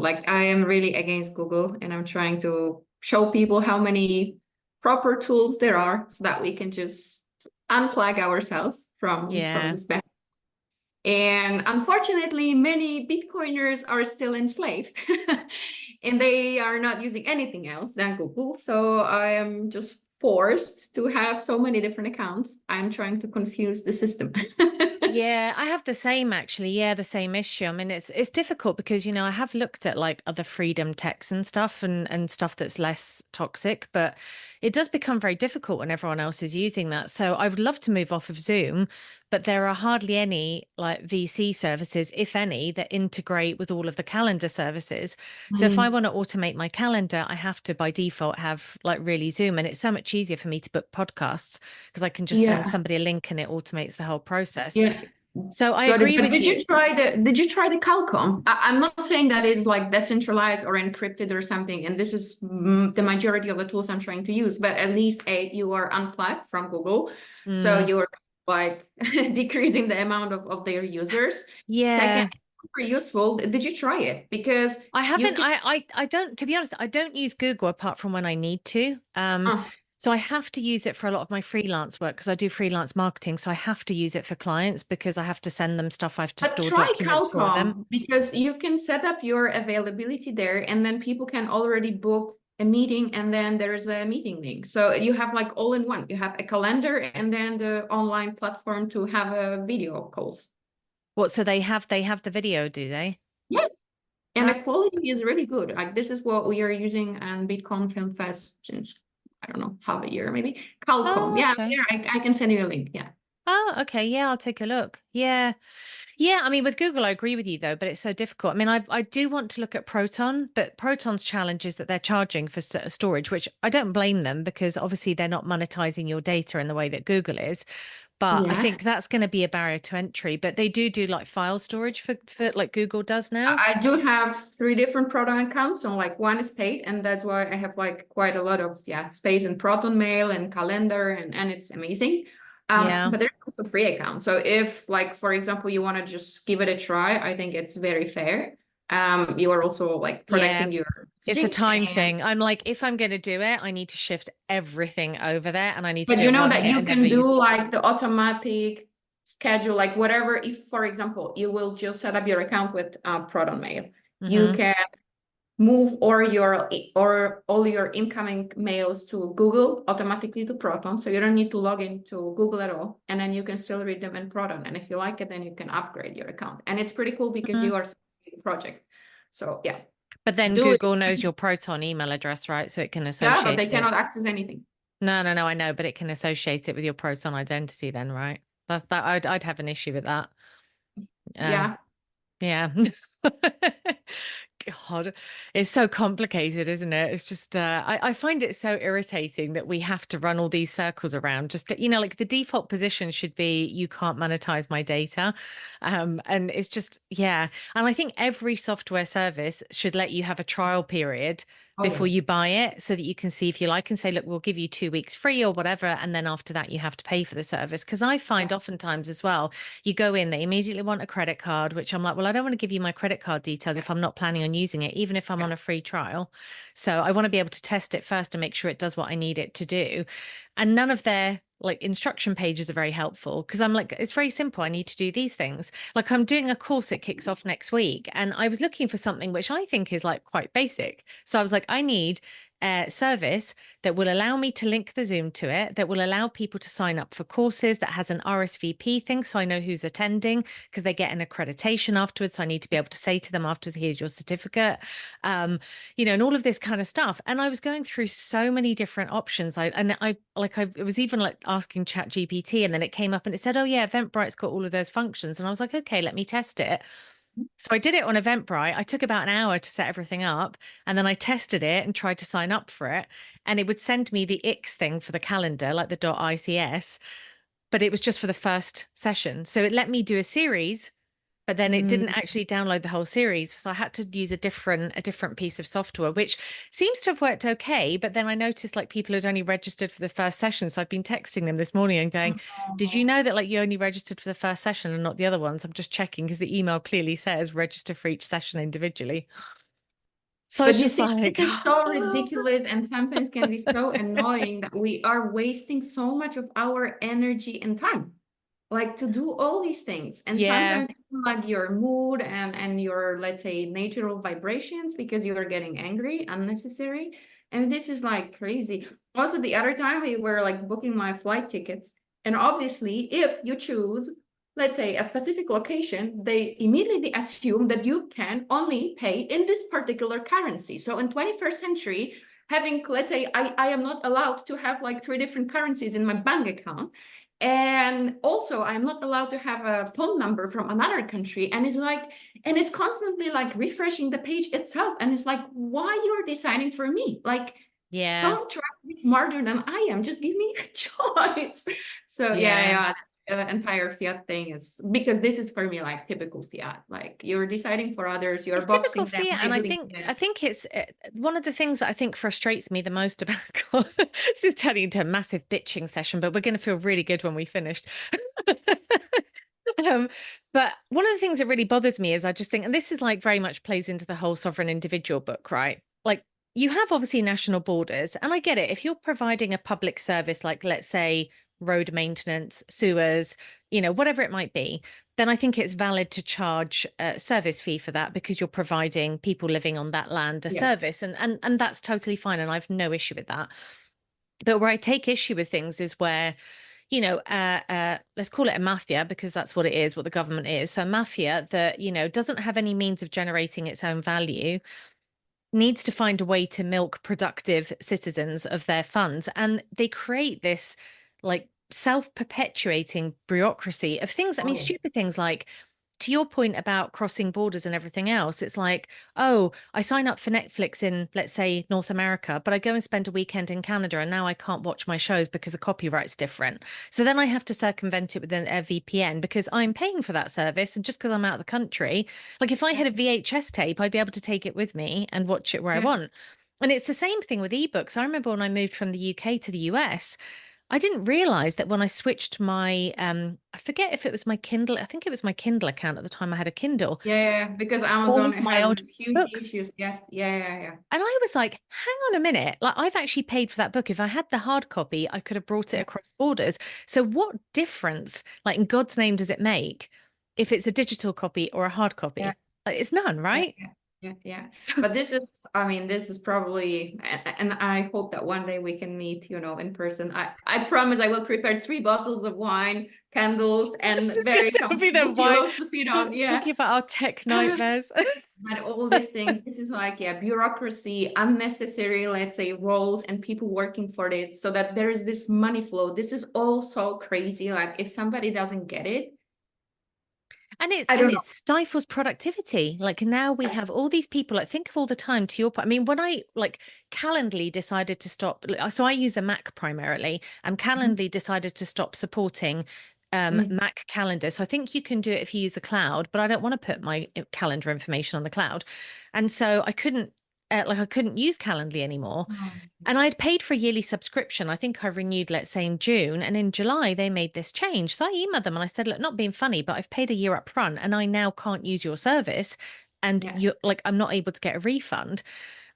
Google. Like I am really against Google, and I'm trying to show people how many proper tools there are so that we can just unplug ourselves from Yeah. this bad. And unfortunately, many Bitcoiners are still enslaved and they are not using anything else than Google. So I am just forced to have so many different accounts. I'm trying to confuse the system. Yeah, I have the same actually. Yeah, the same issue. I mean, it's difficult because, I have looked at like other freedom techs and stuff and stuff that's less toxic, but it does become very difficult when everyone else is using that. So I would love to move off of Zoom, but there are hardly any like VC services, if any, that integrate with all of the calendar services. So if I Mm. want to automate my calendar, I have to by default have like really Zoom, and it's so much easier for me to book podcasts because I can just send Yeah, somebody a link and it automates the whole process. yeah. So I Got it. agree But with did you. you try the Calcom? I'm not saying that is like decentralized or encrypted or something, and this is the majority of the tools I'm trying to use, but at least you are unplugged from Google. So Mm, you're like decreasing the amount of their users. Second, yeah. super useful. Did you try it? Because I you haven't can I don't, to be honest, I don't use Google apart from when I need to. uh, So I have to use it for a lot of my freelance work because I do freelance marketing. So I have to use it for clients because I have to send them stuff. I have to but store try documents for them. Calcom because you can set up your availability there and then people can already book a meeting and then there's a meeting link. So you have like all in one. You have a calendar and then the online platform to have a video calls. What, so they have the video, do they? Yeah. And Oh, the quality is really good. Like this is what we are using on Bitcoin Film Fest since I don't know, half a year maybe. Calcom. oh, Yeah, okay. yeah, I can send you a link. Yeah. Oh, okay. Yeah, I'll take a look. Yeah. Yeah, I mean, with Google, I agree with you though, but it's so difficult. I mean, I do want to look at Proton, but Proton's challenge is that they're charging for storage, which I don't blame them because obviously they're not monetizing your data in the way that Google is. But I Yeah. think that's going to be a barrier to entry. But they do like file storage for like Google does now. I do have three different Proton accounts. So like one is paid, and that's why I have like quite a lot of space in Proton Mail and Calendar, and it's amazing. Yeah. But there's also free account. So if like for example you want to just give it a try, I think it's very fair. You are also like Yeah. protecting your It's a messaging, time and thing. I'm like, if I'm going to do it, I need to shift everything over there and I need to but do you it know one that minute you and never can do use. like the automatic schedule, like whatever. If for example you will just set up your account with Proton Mail, you Hmm. can move or all your incoming mails to Google automatically to Proton. So you don't need to log into Google at all. And then you can still read them in Proton. And if you like it, then you can upgrade your account. And it's pretty cool because you are supporting the project. So yeah, But then do it. Google knows your Proton email address, right? So it can Yeah, but they associate it. cannot access anything. No, no, no, I know, but it can associate it with your Proton identity then, right? That's that I'd have an issue with that. Um, Yeah. yeah. God, it's so complicated, isn't it? It's just I find it so irritating that we have to run all these circles around. Just like the default position should be you can't monetize my data. And it's just yeah. And I think every software service should let you have a trial period Oh before yeah. you buy it so that you can see if you like and say, look, we'll give you 2 weeks free or whatever. And then after that, you have to pay for the service. Because I find oftentimes as well, you go in, they immediately want a credit card, which I'm like, well, I don't want to give you my credit card details if I'm not planning on using it, even if I'm on a free trial. So I want to be able to test it first and make sure it does what I need it to do. And none of their like instruction pages are very helpful because I'm like, it's very simple. I need to do these things. Like I'm doing a course that kicks off next week, and I was looking for something which I think is like quite basic. So I was like, I need a service that will allow me to link the Zoom to it, that will allow people to sign up for courses, that has an RSVP thing so I know who's attending because they get an accreditation afterwards. So I need to be able to say to them afterwards, here's your certificate, and all of this kind of stuff. And I was going through so many different options. I was even like asking Chat GPT, and then it came up and it said, oh yeah, Eventbrite's got all of those functions. And I was like, okay, let me test it. So I did it on Eventbrite. I took about an hour to set everything up, and then I tested it and tried to sign up for it. And it would send me the X thing for the calendar, like the .ics, but it was just for the first session. So it let me do a series, but then it didn't Mm. actually download the whole series. So I had to use a different piece of software, which seems to have worked okay. But then I noticed like people had only registered for the first session. So I've been texting them this morning and going, did you know that like you only registered for the first session and not the other ones? I'm just checking because the email clearly says register for each session individually. So But it's you just see, like, this is so ridiculous and sometimes can be so annoying that we are wasting so much of our energy and time, like to do all these things. And yeah, sometimes even like your mood and your, let's say, natural vibrations, because you are getting angry, unnecessary. And this is like crazy. Also, the other time we were like booking my flight tickets, and obviously, if you choose, let's say, a specific location, they immediately assume that you can only pay in this particular currency. So in 21st century, having, let's say, I am not allowed to have like 3 different currencies in my bank account. And also, I'm not allowed to have a phone number from another country. And it's like, and it's constantly like refreshing the page itself. And it's like, why you're deciding for me? Like, yeah, don't try to be smarter than I am. Just give me a choice. So yeah. yeah, entire fiat thing is, because this is for me like typical fiat. Like you're deciding for others, you're It's typical boxing them, fiat, and labeling I them. think it's one of the things that I think frustrates me the most about this is turning into a massive bitching session, but we're going to feel really good when we finished. Um, but one of the things that really bothers me is I just think, and this is like very much plays into the whole sovereign individual book, right? Like you have obviously national borders, and I get it. If you're providing a public service, like let's say road maintenance, sewers, whatever it might be, then I think it's valid to charge a service fee for that because you're providing people living on that land a Yeah. service, and that's totally fine, and I've no issue with that. But where I take issue with things is where let's call it a mafia because that's what it is, what the government is. So a mafia that, doesn't have any means of generating its own value needs to find a way to milk productive citizens of their funds. And they create this like self-perpetuating bureaucracy of things. I mean, Oh, stupid things like, to your point about crossing borders and everything else, it's like, oh, I sign up for Netflix in, let's say, North America, but I go and spend a weekend in Canada and now I can't watch my shows because the copyright's different. So then I have to circumvent it with a VPN because I'm paying for that service. And just because I'm out of the country, like if I yeah. had a VHS tape, I'd be able to take it with me and watch it where I Yeah. want. And it's the same thing with ebooks. I remember when I moved from the UK to the US, I didn't realize that when I switched my I forget if it was my Kindle, I think it was my Kindle account at the time I had a Kindle. Yeah, because All Amazon of my old has huge books. issues. Yeah, yeah, yeah, yeah. And I was like, hang on a minute. Like I've actually paid for that book. If I had the hard copy, I could have brought it Yeah, across borders. So what difference, like in God's name, does it make if it's a digital copy or a hard yeah. copy? Like, it's none, Yeah, right? yeah, yeah, yeah. But this is, I mean, this is probably, and I hope that one day we can meet, in person. I promise I will prepare 3 bottles of wine, candles, I was and just going to very say it'll be the comfortable wine. pillows to sit on. Yeah. Talking about our tech nightmares. But all these things, this is like, yeah, bureaucracy, unnecessary, let's say, roles and people working for this, so that there is this money flow. This is all so crazy. Like, if somebody doesn't get it, And I don't it stifles productivity. Like now we have all these people, like think of all the time to your point. I mean, when I like Calendly decided to stop, so I use a Mac primarily, and know. Calendly decided to stop supporting Mm, Mac calendar. So I think you can do it if you use the cloud, but I don't want to put my calendar information on the cloud. And so I couldn't I couldn't use Calendly anymore. mm. And I'd paid for a yearly subscription. I think I renewed, let's say in June, and in July they made this change. So I emailed them and I said, look, not being funny, but I've paid a year up front and I now can't use your service. And Yeah. you're like, I'm not able to get a refund.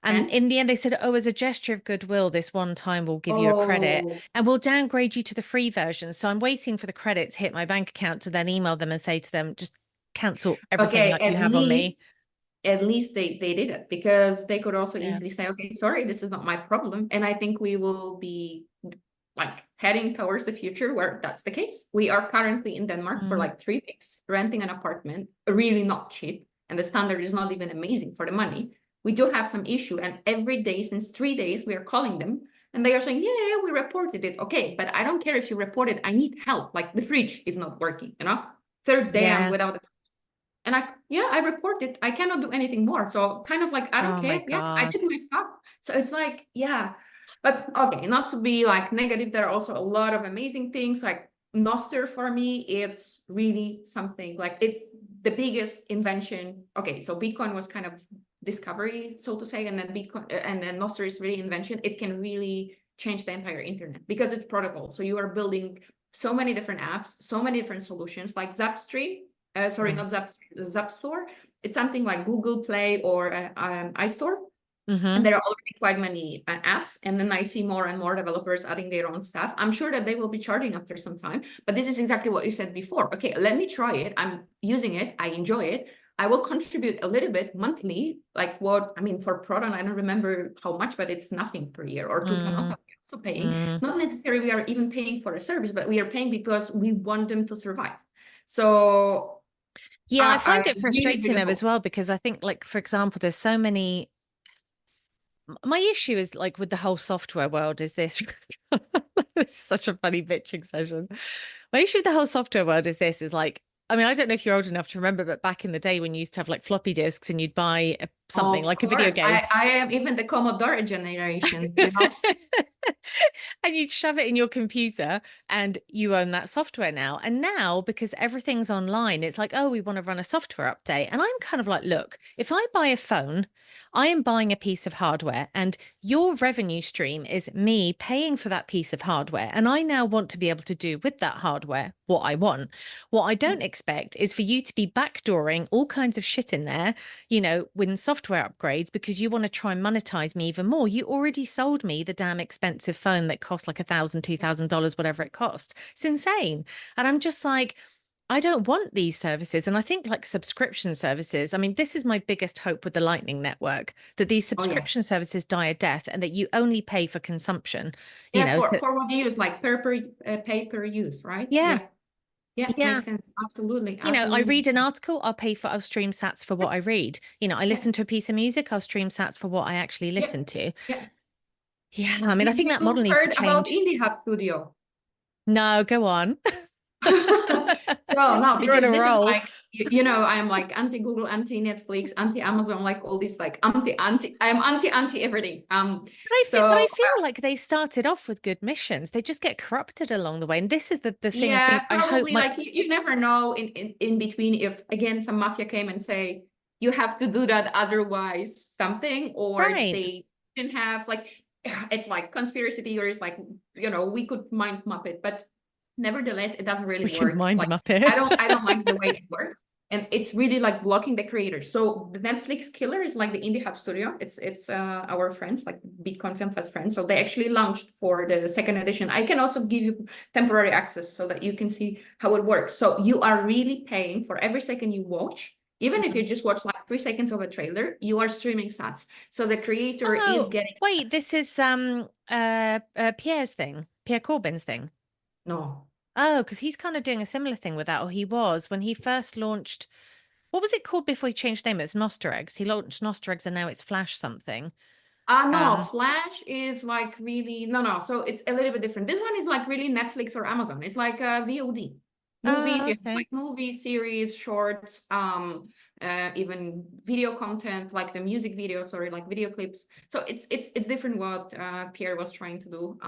And And in the end, they said, oh, as a gesture of goodwill, this one time we'll give you a credit oh, and we'll downgrade you to the free version. So I'm waiting for the credit to hit my bank account to then email them and say to them, just cancel everything okay, that you have on me. at least they did it, because they could also Yeah. easily say, okay, sorry, this is not my problem. And I think we will be like heading towards the future where that's the case. We are currently in Denmark for Mm. like 3 weeks, renting an apartment, really not cheap, and the standard is not even amazing for the money. We do have some issue, and every day since 3 days we are calling them, and they are saying, yeah, we reported it. Okay, but I don't care if you reported, I need help. Like the fridge is not working, Third day I'm Yeah. without, and I report it. I cannot do anything more. So kind of like, I don't Oh my care. Yeah, I God. did my stuff. So it's like, yeah. But okay, not to be like negative, there are also a lot of amazing things. Like Noster for me, it's really something, like it's the biggest invention. Okay, so Bitcoin was kind of discovery, so to say, and then Bitcoin and then Noster is really invention. It can really change the entire internet because it's protocol. So you are building so many different apps, so many different solutions, like Zapstream. Sorry, Mm. not Zap Store. It's something like Google Play or iStore. And there are already quite many apps, and then I see more and more developers adding their own stuff. I'm sure that they will be charging after some time, but this is exactly what you said before. Okay, let me try it. I'm using it. I enjoy it. I will contribute a little bit monthly, like what, I mean, for Proton, I don't remember how much, but it's nothing per year, or to Planota, we're also paying. Not necessarily we are even paying for a service, but we are paying because we want them to survive. So yeah, I find it really, frustrating really though as well, because I think, like, for example, there's so many. My issue is, like, with the whole software world is this. This is such a funny bitching session. My issue with the whole software world is this, is like, I mean, I don't know if you're old enough to remember, but back in the day when you used to have like floppy disks and you'd buy something Of like a video course, game. I am even the Commodore generation, you know. And you'd shove it in your computer and you own that software now. And now, because everything's online, it's like, oh, we want to run a software update. And I'm kind of like, look, if I buy a phone, I am buying a piece of hardware, and your revenue stream is me paying for that piece of hardware. And I now want to be able to do with that hardware what I want. What I don't expect is for you to be backdooring all kinds of shit in there, you know, with software upgrades, because you want to try and monetize me even more. You already sold me the damn expensive phone that costs like $1,000, $2,000, whatever it costs. It's insane. And I'm just like, I don't want these services. And I think, like, subscription services, I mean, this is my biggest hope with the Lightning Network, that these Oh yeah, subscription services die a death and that you only pay for consumption, you yeah. know. So, For what you use, like pay per use, right? yeah, Yeah, yeah. makes sense. Absolutely, You know, I absolutely. read an article, I'll stream sats for what I read. You know, I Yeah, listen to a piece of music, I'll stream sats for what I actually yeah, listen to. yeah. Yeah, I mean, I Have think that model you needs to heard about change. Indie Hub Studio? No, go on. So no, You're on because a this is roll. like, you know, I'm like anti Google, anti Netflix, anti Amazon, like all these, like I'm anti everything. But So I feel like they started off with good missions. They just get corrupted along the way. And this is the thing I yeah, think I hope probably, might. like you never know in between, if again some mafia came and say you have to do that, otherwise something, or Right. they didn't have, like, it's like conspiracy theories, like, you know, we could mind map it, but nevertheless it doesn't really We can work. mind Like, them up here. I don't like the way it works, and it's really like blocking the creators. So the Netflix killer is like the Indie Hub Studio. It's our friends, like Bitcoin Film Fest friends, so they actually launched for the second edition. I can also give you temporary access so that you can see how it works. So you are really paying for every second you watch. Even if you just watch like 3 seconds of a trailer, you are streaming sats. So the creator is Oh, getting wait, sats. this is Pierre's thing, Pierre Corbyn's thing. No. Oh, because he's kind of doing a similar thing with that, or he was when he first launched. What was it called before he changed name? It's Noster Eggs. He launched Noster Eggs and now it's Flash something. No, Um, Flash is like really no. So it's a little bit different. This one is like really Netflix or Amazon. It's like VOD. Movies, oh, you have okay. like movie series, shorts, even video content, like the music videos, sorry, like video clips. So it's different what Pierre was trying to do.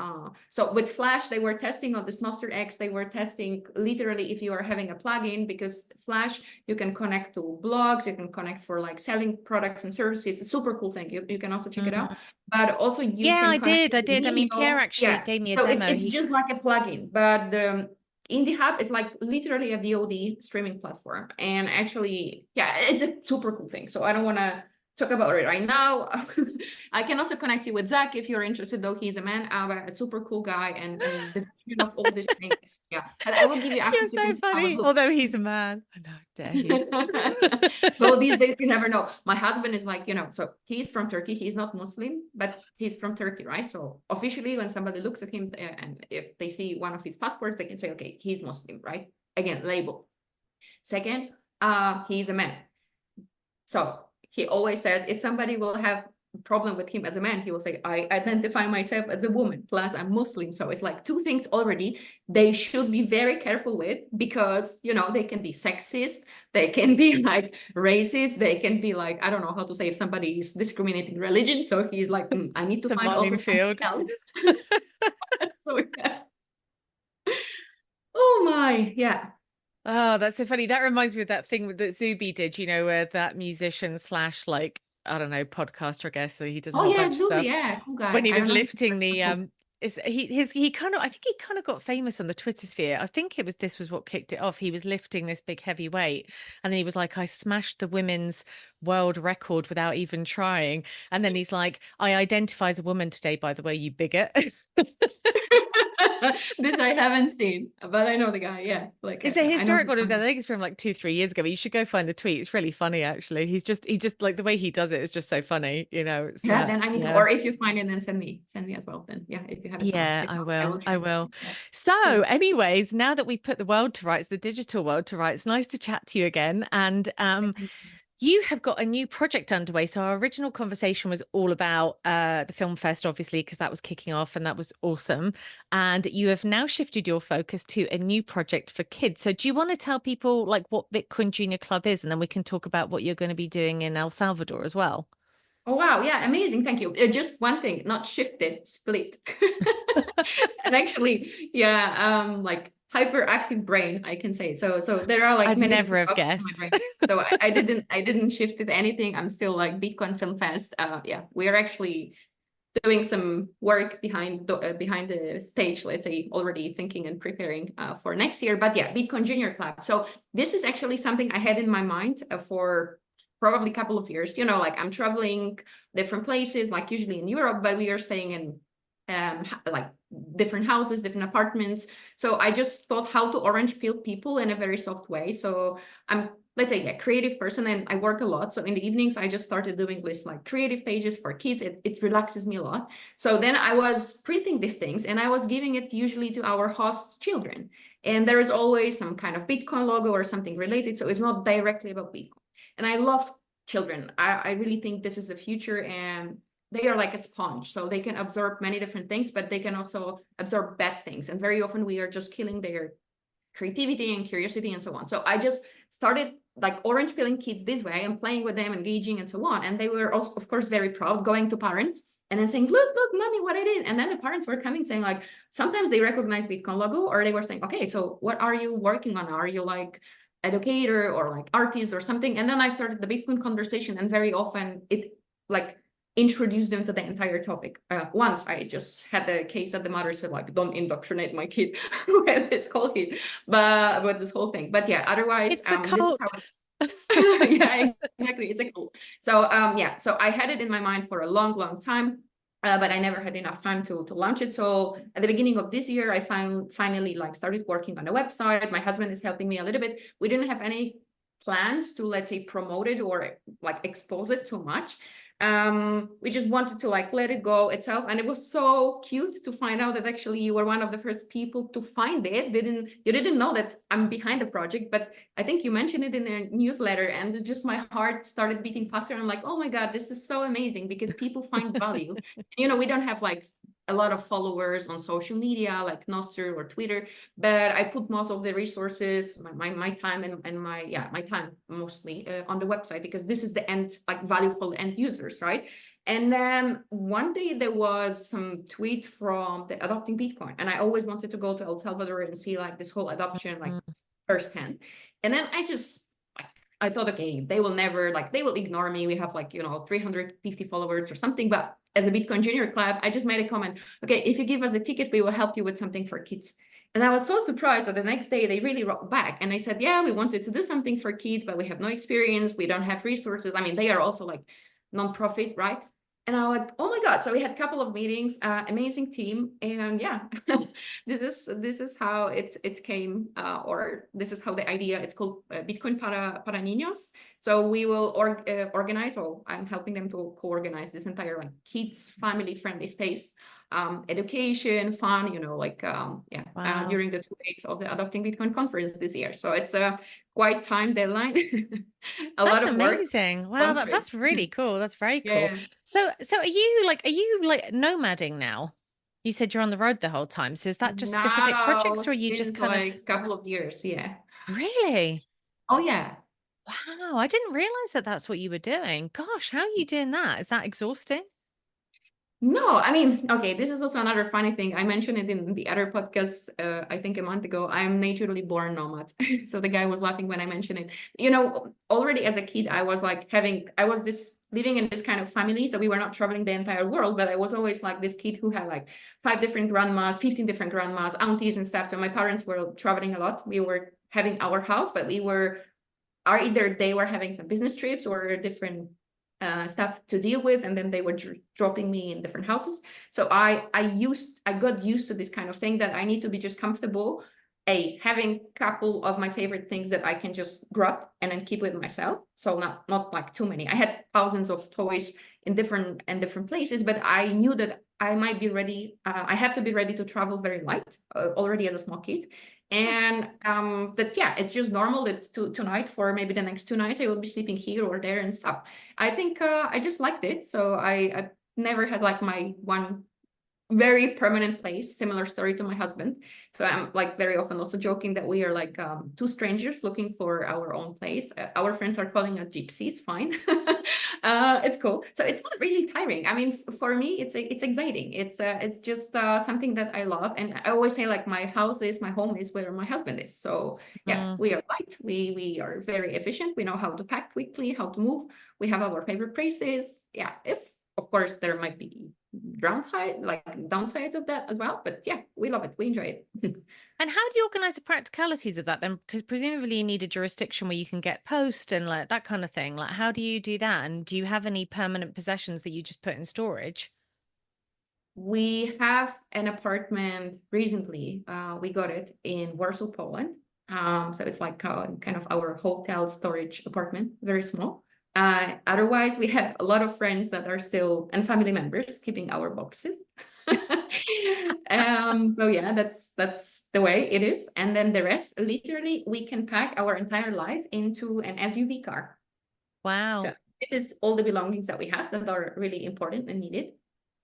So with Flash, they were testing on this Noster X. They were testing literally if you are having a plugin, because Flash you can connect to blogs, you can connect for like selling products and services. It's a super cool thing. You can also check it out. But also you Yeah, can I connect did. it I to did. I mean, Pierre Niños. actually Yeah. gave me a So demo. it's just like a plugin, but the Indie Hub is like literally a VOD streaming platform. And actually, yeah, it's a super cool thing. So I don't want to talk about it right now. I can also connect you with Zach if you're interested, though he's a man, but a super cool guy, and the vision of all these things. Yeah. And I will give you You're access. You can so see how it funny. looks. Although he's a man. I know, dare he? So these days you never know. My husband is like, you know, so he's from Turkey. He's not Muslim, but he's from Turkey, right? So officially, when somebody looks at him and if they see one of his passports, they can say, okay, he's Muslim, right? Again, label. Second, he's a man. So he always says if somebody will have a problem with him as a man, he will say, I identify myself as a woman, plus I'm Muslim. So it's like two things already they should be very careful with, because, you know, they can be sexist, they can be like racist, they can be like, I don't know how to say if somebody is discriminating religion. So he's like, I need to The find also something minefield. else. So yeah. Oh my, yeah. Oh, that's so funny. That reminds me of that thing that Zuby did, you know, where that musician slash, like, I don't know, podcaster, I guess. So he does a Oh whole yeah, bunch of Zuby, stuff. yeah, cool When guy. he I was don't know. lifting the he kind of, I think he kind of got famous on the Twitter sphere. I think this was what kicked it off. He was lifting this big heavy weight, and then he was like, I smashed the women's world record without even trying. And then he's like, I identify as a woman today, by the way, you bigot. This I haven't seen, but I know the guy. Yeah, like It's a I know. historic one. I think it's from like 2-3 years ago, but you should go find the tweet. It's really funny, actually. He just like the way he does it is just so funny, you know. It's Yeah, then I need to, yeah. or if you find it, then send me as well. Then yeah, if you have it found. Yeah, If I not, will. I try. will. Yeah. So, anyways, now that we put the world to rights, the digital world to rights, nice to chat to you again. And you have got a new project underway. So our original conversation was all about the film fest, obviously, because that was kicking off and that was awesome. And you have now shifted your focus to a new project for kids. So do you want to tell people like what Bitcoin Junior Club is, and then we can talk about what you're going to be doing in El Salvador as well? Oh wow, yeah, amazing. Thank you. Just one thing, not shifted, split. And actually, yeah, like hyperactive brain, I can say. So there are like I'd many never different have buckets in my guessed. brain. So I didn't shifted anything. I'm still like Bitcoin Film Fest. Yeah, we are actually doing some work behind the stage, let's say, already thinking and preparing for next year. But yeah, Bitcoin Junior Club. So this is actually something I had in my mind for probably a couple of years. Like I'm traveling different places, like usually in Europe, but we are staying in like different houses, different apartments. So I just thought how to orange peel people in a very soft way. So I'm, let's say, a creative person, and I work a lot. So in the evenings, I just started doing this like creative pages for kids. It relaxes me a lot. So then I was printing these things and I was giving it usually to our host children. And there is always some kind of Bitcoin logo or something related. So it's not directly about Bitcoin. And I love children. I really think this is the future, and they are like a sponge. So they can absorb many different things, but they can also absorb bad things. And very often we are just killing their creativity and curiosity and so on. So I just started like orange peeling kids this way and playing with them, engaging and so on. And they were also, of course, very proud, going to parents and then saying, look, mommy, what I did. And then the parents were coming saying like, sometimes they recognize Bitcoin logo, or they were saying, okay, so what are you working on? Are you like educator or like artist or something? And then I started the Bitcoin conversation, and very often it like introduced them to the entire topic. Once I just had the case that the mother said like, don't indoctrinate my kid with this whole kid, but with this whole thing. But yeah, otherwise, It's a this is cult. how yeah, exactly. It's a cool. So yeah, so I had it in my mind for a long time. But I never had enough time to launch it. So at the beginning of this year, I finally like started working on a website. My husband is helping me a little bit. We didn't have any plans to, let's say, promote it or like expose it too much. We just wanted to like let it go itself, and it was so cute to find out that actually you were one of the first people to find it. You didn't know that I'm behind the project, but I think you mentioned it in a newsletter, and just my heart started beating faster. I'm like, oh my god, this is so amazing because people find value. We don't have like a lot of followers on social media like Nostr or Twitter, but I put most of the resources, my time and my time mostly on the website, because this is the end, like value for the end users, right? And then one day there was some tweet from the Adopting Bitcoin, and I always wanted to go to El Salvador and see like this whole adoption like firsthand. And then I thought, okay, they will never, like, they will ignore me. We have like, 350 followers or something. But as a Bitcoin Junior Club, I just made a comment. Okay, if you give us a ticket, we will help you with something for kids. And I was so surprised that the next day they really wrote back. And I said, yeah, we wanted to do something for kids, but we have no experience. We don't have resources. I mean, they are also like nonprofit, right? And I was like, oh my God. So we had a couple of meetings, amazing team. And yeah, this is how it came, or this is how the idea, it's called Bitcoin para Niños. So we will organize, or I'm helping them to co-organize this entire like kids family friendly space, education, fun, yeah, Wow. during the 2 days of the Adopting Bitcoin conference this year. So it's a quite time deadline, a lot That's of work. amazing. Wow, Long trip. that's really cool. That's very cool. Yeah. So are you like nomading now? You said you're on the road the whole time. So is that just specific Now, projects, or are you just since kind of like a couple of years, yeah. really? Oh yeah. Wow, I didn't realize that that's what you were doing. Gosh, how are you doing that? Is that exhausting? No, I mean, okay, this is also another funny thing. I mentioned it in the other podcast, I think a month ago. I'm naturally born nomad. So the guy was laughing when I mentioned it. You know, already as a kid, I was like I was this living in this kind of family. So we were not traveling the entire world, but I was always like this kid who had like 5 different grandmas, 15 different grandmas, aunties and stuff. So my parents were traveling a lot. We were having our house, but or either they were having some business trips or different stuff to deal with, and then they were dropping me in different houses. So I got used to this kind of thing, that I need to be just comfortable having a couple of my favorite things that I can just grab and then keep with myself. So not like too many. I had thousands of toys in different places, but I knew that I might be ready. I have to be ready to travel very light already as a small kid. And but yeah, it's just normal that tonight, for maybe the next 2 nights, I will be sleeping here or there and stuff. I think I just liked it. So I never had like my one very permanent place. Similar story to my husband. So I'm like very often also joking that we are like two strangers looking for our own place. Our friends are calling us gypsies. Fine. It's cool. So it's not really tiring. I mean, for me, it's exciting. It's just something that I love. And I always say like my home is where my husband is. So yeah, we are light. We are very efficient. We know how to pack quickly, how to move. We have our favorite places. Yeah, if of course there might be downsides of that as well, but yeah, we love it, we enjoy it. And how do you organize the practicalities of that then? Because presumably you need a jurisdiction where you can get post and like that kind of thing. Like, how do you do that? And do you have any permanent possessions that you just put in storage? We have an apartment recently. We got it in Warsaw, Poland. So it's like kind of our hotel storage apartment, very small. Otherwise, we have a lot of friends that are still, and family members, keeping our boxes. So yeah, that's the way it is. And then the rest, literally, we can pack our entire life into an SUV car. Wow. So this is all the belongings that we have that are really important and needed.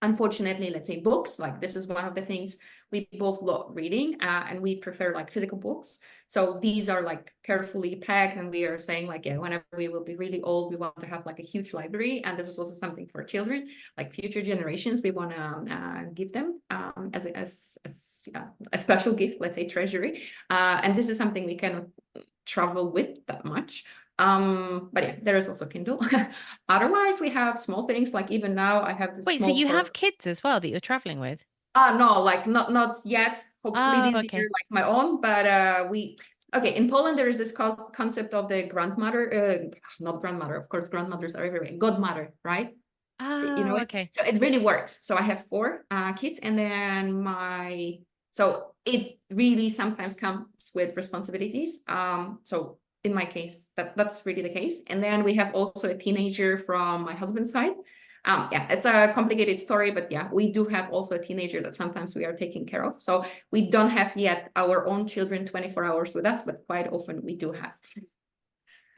Unfortunately, let's say books, like this is one of the things we both love reading, and we prefer like physical books. So these are like carefully packed, and we are saying like, yeah, whenever we will be really old, we want to have like a huge library. And this is also something for children, like future generations, we want to give them as a special gift, let's say treasury. And this is something we cannot travel with that much. But yeah, there is also Kindle. Otherwise, we have small things, like even now I have this Wait, so small you car. have kids as well that you're traveling with? No, like not yet. Hopefully Oh, this year, okay. like my own. But okay, in Poland there is this concept of the grandmother, not grandmother, of course, grandmothers are everywhere. Godmother, right? You know Oh, it. okay. So it really works. So I have four kids, and then so it really sometimes comes with responsibilities. So in my case, that's really the case. And then we have also a teenager from my husband's side. Yeah, it's a complicated story, but yeah, we do have also a teenager that sometimes we are taking care of. So we don't have yet our own children 24 hours with us, but quite often we do have.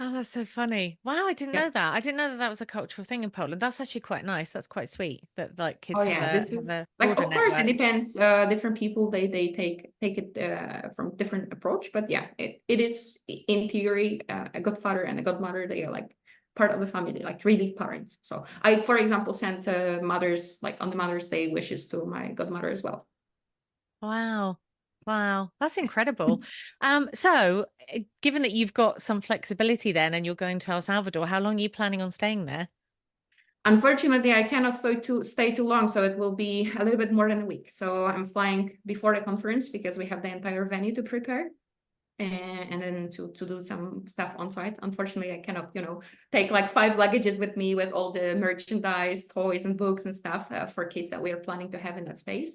Oh, that's so funny. Wow, I didn't Yeah. know that. I didn't know that that was a cultural thing in Poland. That's actually quite nice. That's quite sweet that like Oh kids yeah, this have is a like, broader of course, it network. depends. Different people they take it from different approach, but yeah, it is in theory a godfather and a godmother. They are like part of the family, like really parents. So I, for example, sent mothers like on the Mother's Day wishes to my godmother as well. Wow. Wow, that's incredible. So given that you've got some flexibility then and you're going to El Salvador, how long are you planning on staying there? Unfortunately, I cannot stay too long, so it will be a little bit more than a week. So I'm flying before the conference because we have the entire venue to prepare. And then to do some stuff on site. Unfortunately, I cannot, take like 5 luggages with me with all the merchandise, toys, and books and stuff for kids that we are planning to have in that space.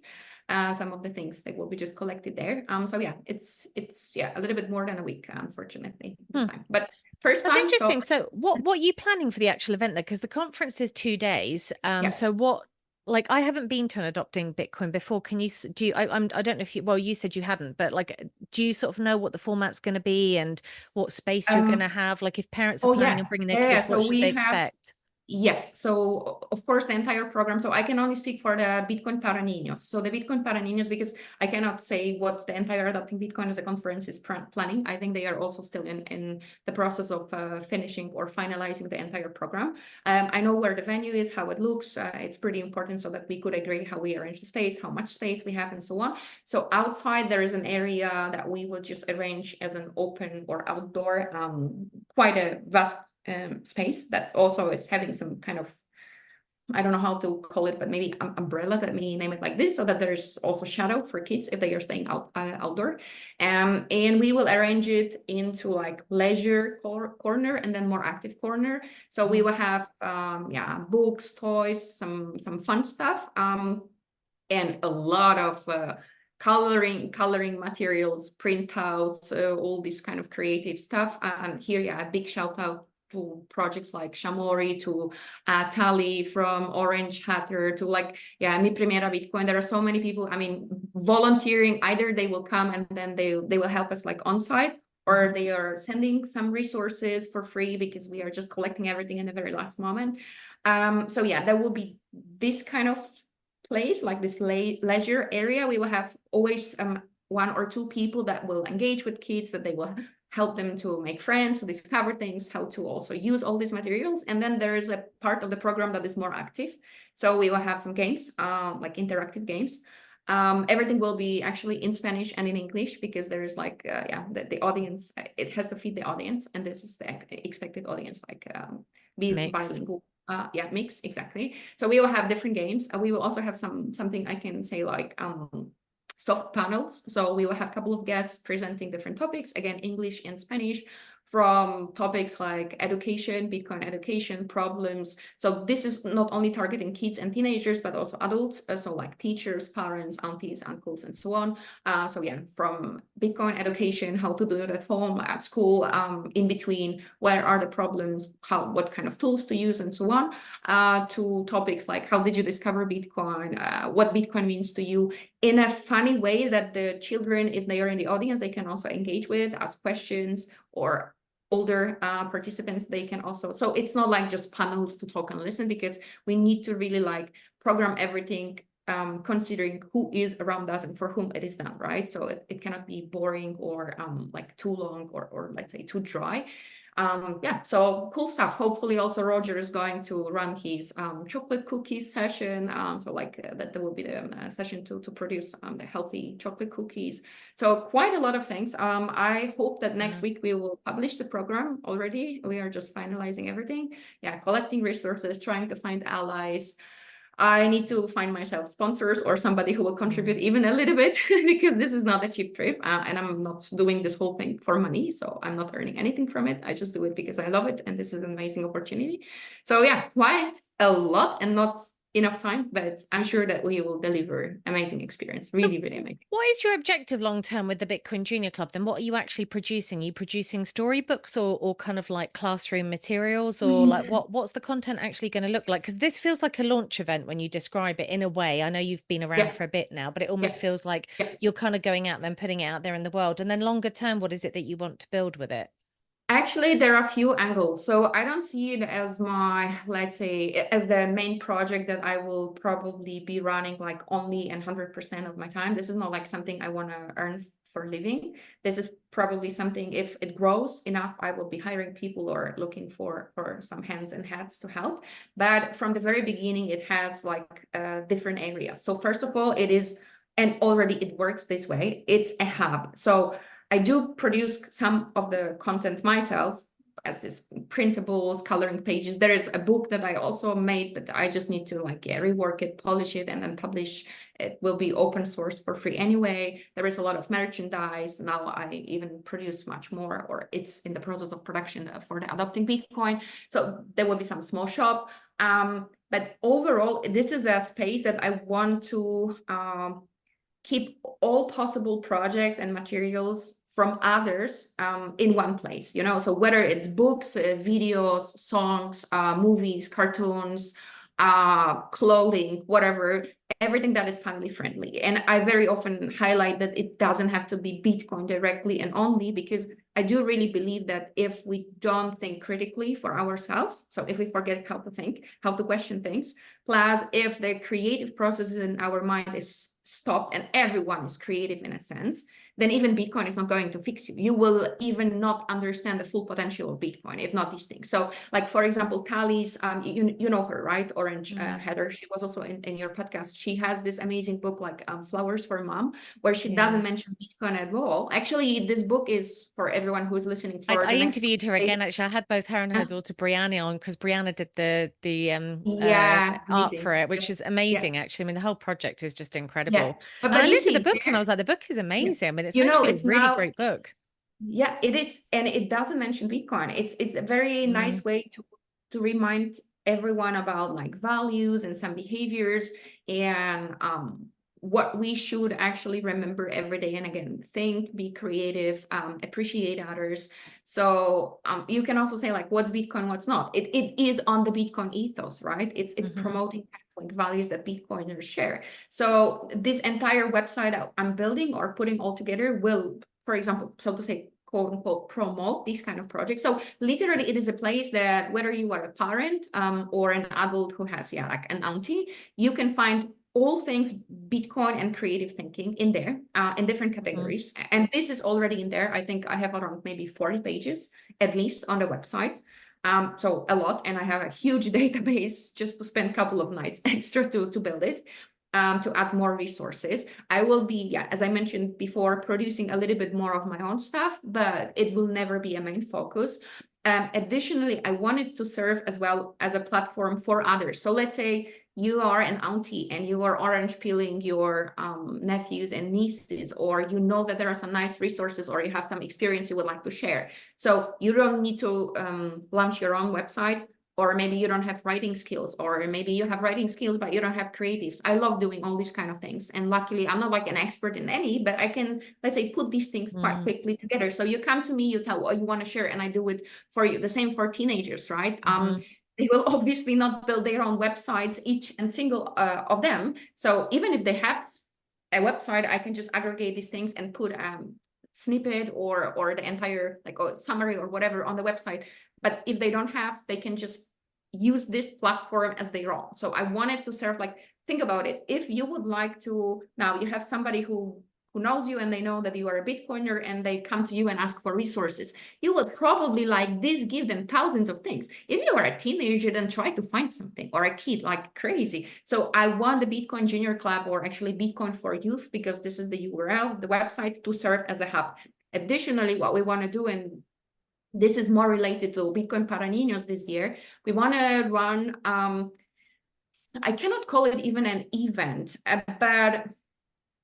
Some of the things that will be just collected there. So yeah, it's yeah, a little bit more than a week, unfortunately, this time. But first That's time, so interesting. So what are you planning for the actual event there? Because the conference is 2 days. yeah. So what, like I haven't been to an adopting Bitcoin before. Can you do you, I don't know if you, well, you said you hadn't, but like do you sort of know what the format's going to be and what space you're going to Um, have? Like if parents are oh planning yeah, on bringing their yeah. kids, So what should they we have expect? Yes, so of course the entire program. So I can only speak for the Bitcoin para Niños. So the Bitcoin para Niños, because I cannot say what the entire Adopting Bitcoin as a conference is planning. I think they are also still in the process of finishing or finalizing the entire program. I know where the venue is, how it looks. It's pretty important so that we could agree how we arrange the space, how much space we have, and so on. So outside there is an area that we will just arrange as an open or outdoor, quite a vast space that also is having some kind of, I don't know how to call it, but maybe umbrella, let me name it like this, so that there's also shadow for kids if they are staying outdoor. And we will arrange it into like leisure corner and then more active corner. So we will have books, toys, some fun stuff, and a lot of coloring materials, printouts, all this kind of creative stuff. And here, a big shout out to projects like Shamori, to Tali from Orange Hatter, to like, Mi Primera Bitcoin. There are so many people, I mean, volunteering. Either they will come and then they will help us like on site, or they are sending some resources for free because we are just collecting everything in the very last moment. So there will be this kind of place, like this leisure area. We will have always one or two people that will engage with kids, that they will help them to make friends, to discover things, how to also use all these materials. And then there is a part of the program that is more active. So we will have some games, like interactive games. Everything will be actually in Spanish and in English, because there is like, the audience, it has to feed the audience. And this is the expected audience, like be bilingual. Mix, exactly. So we will have different games. We will also have something I can say like soft panels. So we will have a couple of guests presenting different topics, again, English and Spanish, from topics like education, Bitcoin education, problems. So this is not only targeting kids and teenagers, but also adults. So like teachers, parents, aunties, uncles, and so on. From Bitcoin education, how to do it at home, at school, in between, where are the problems, what kind of tools to use, and so on, to topics like how did you discover Bitcoin, what Bitcoin means to you, in a funny way that the children, if they are in the audience, they can also engage with, ask questions, or older participants, they can also. So it's not like just panels to talk and listen, because we need to really like program everything, considering who is around us and for whom it is done, right? So it cannot be boring or like too long or let's say too dry. So cool stuff. Hopefully also Roger is going to run his chocolate cookies session. That there will be the session to produce the healthy chocolate cookies. So quite a lot of things. I hope that next week we will publish the program already. We are just finalizing everything. Collecting resources, trying to find allies. I need to find myself sponsors or somebody who will contribute even a little bit, because this is not a cheap trip, and I'm not doing this whole thing for money. So I'm not earning anything from it. I just do it because I love it, and this is an amazing opportunity. So quite a lot and not enough time, but I'm sure that we will deliver amazing experience. Really amazing. What is your objective long term with the Bitcoin Junior Club then? What are you actually producing? Are you producing storybooks or kind of like classroom materials, or like what's the content actually going to look like? Because this feels like a launch event when you describe it in a way. I know you've been around for a bit now, but it almost feels like you're kind of going out there and putting it out there in the world. And then longer term, what is it that you want to build with it? Actually, there are a few angles. So I don't see it as my, let's say, as the main project that I will probably be running like only and 100% of my time. This is not like something I want to earn for a living. This is probably something, if it grows enough, I will be hiring people or looking for some hands and hats to help. But from the very beginning, it has like different areas. So first of all, it is, and already it works this way, it's a hub. So I do produce some of the content myself, as this printables, coloring pages. There is a book that I also made, but I just need to rework it, polish it, and then publish. It will be open source for free anyway. There is a lot of merchandise. Now I even produce much more, or it's in the process of production for the Adopting Bitcoin. So there will be some small shop. But overall, this is a space that I want to keep all possible projects and materials from others in one place, so whether it's books, videos, songs, movies, cartoons, clothing, whatever, everything that is family friendly. And I very often highlight that it doesn't have to be Bitcoin directly and only, because I do really believe that if we don't think critically for ourselves, so if we forget how to think, how to question things, plus if the creative processes in our mind is stopped and everyone is creative in a sense, then even Bitcoin is not going to fix you. You will even not understand the full potential of Bitcoin if not these things. So like, for example, Tali's, you know her, right? Orange Heather, she was also in your podcast. She has this amazing book like Flowers for Mom, where she doesn't mention Bitcoin at all. Actually, this book is for everyone who is listening for I the next interviewed her again. Actually, I had both her and her daughter Brianna on because Brianna did the art amazing. for it, which is amazing. Actually, I mean, the whole project is just incredible. But And I you looked at the see, book and I was like, the book is amazing. I mean, it's you know, actually a it's really now great book. yeah, it is, and it doesn't mention Bitcoin. It's a very nice way to remind everyone about like values and some behaviors and what we should actually remember every day. And again, think, be creative, appreciate others. So you can also say like, what's Bitcoin, what's not? It is on the Bitcoin ethos, right? It's promoting like values that Bitcoiners share. So this entire website that I'm building or putting all together will, for example, so to say, quote unquote, promote these kind of projects. So literally it is a place that whether you are a parent or an adult who has, like an auntie, you can find all things Bitcoin and creative thinking in there in different categories. And this is already in there. I think I have around maybe 40 pages at least on the website. So a lot, and I have a huge database just to spend a couple of nights extra to build it. To add more resources. I will be, as I mentioned before, producing a little bit more of my own stuff, but it will never be a main focus. Additionally, I wanted to serve as well as a platform for others. So let's say you are an auntie and you are orange peeling your nephews and nieces, or you know that there are some nice resources or you have some experience you would like to share. So you don't need to launch your own website. Or maybe you don't have writing skills, or maybe you have writing skills, but you don't have creatives. I love doing all these kind of things. And luckily, I'm not like an expert in any, but I can, let's say, put these things quite quickly together. So you come to me, you tell what you want to share, and I do it for you. The same for teenagers, right? They will obviously not build their own websites, each and single of them. So even if they have a website, I can just aggregate these things and put snippet or the entire like summary or whatever on the website. But if they don't have, they can just use this platform as their own. So I wanted to serve, like, think about it. If you would like to, now you have somebody who knows you and they know that you are a Bitcoiner and they come to you and ask for resources, you would probably like this, give them thousands of things. If you are a teenager, then try to find something, or a kid like crazy. So I want the Bitcoin Junior Club, or actually Bitcoin for Youth, because this is the URL of the website, to serve as a hub. Additionally, what we want to do, and this is more related to Bitcoin para Niños this year, we want to run, I cannot call it even an event, but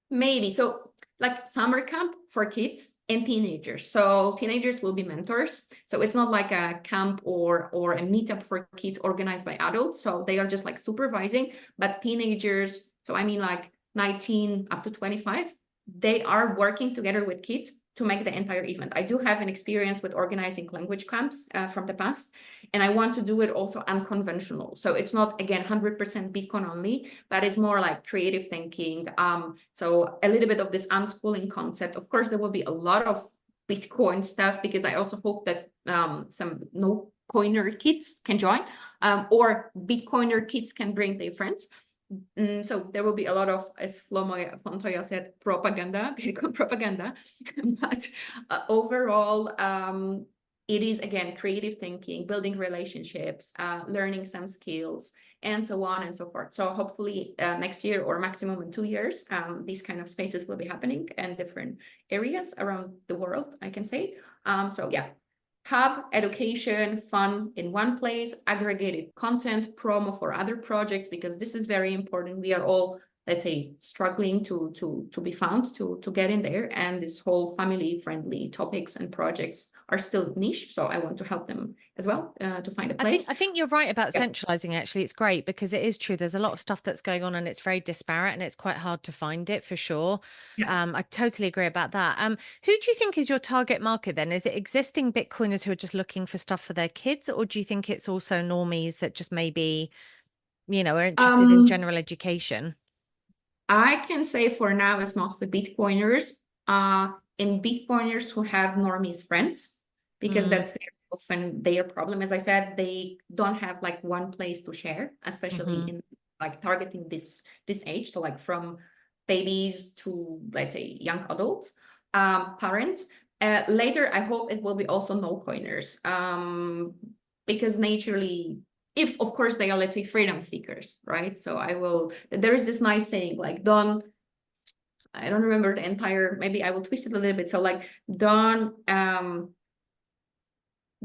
maybe, so like summer camp for kids and teenagers. So teenagers will be mentors. So it's not like a camp or a meetup for kids organized by adults. So they are just like supervising, but teenagers, so I mean like 19 up to 25, they are working together with kids to make the entire event. I do have an experience with organizing language camps from the past, and I want to do it also unconventional. So it's not, again, 100% Bitcoin only, but it's more like creative thinking. So a little bit of this unschooling concept. Of course, there will be a lot of Bitcoin stuff, because I also hope that some no coiner kids can join, or Bitcoiner kids can bring their friends. So there will be a lot of, as Montoya said, propaganda, Bitcoin propaganda. But overall, it is, again, creative thinking, building relationships, learning some skills, and so on and so forth. So hopefully next year, or maximum in 2 years, these kind of spaces will be happening in different areas around the world, I can say. So yeah. Hub, education, fun in one place, aggregated content, promo for other projects, because this is very important. We are all, let's say, struggling to be found, to get in there, and this whole family-friendly topics and projects are still niche. So I want to help them as well to find a place. I think you're right about centralizing. Actually, it's great, because it is true. There's a lot of stuff that's going on and it's very disparate, and it's quite hard to find it, for sure. I totally agree about that. Who do you think is your target market then? Is it existing Bitcoiners who are just looking for stuff for their kids, or do you think it's also normies that just maybe, are interested in general education? I can say for now it's mostly Bitcoiners. in Bitcoiners who have normies friends, because that's very often their problem. As I said, they don't have like one place to share, especially in like targeting this age. So like from babies to, let's say, young adults, parents. Later, I hope it will be also no coiners, because naturally, if of course they are, let's say, freedom seekers, right? So there is this nice saying like, I don't remember the entire, maybe I will twist it a little bit. So like,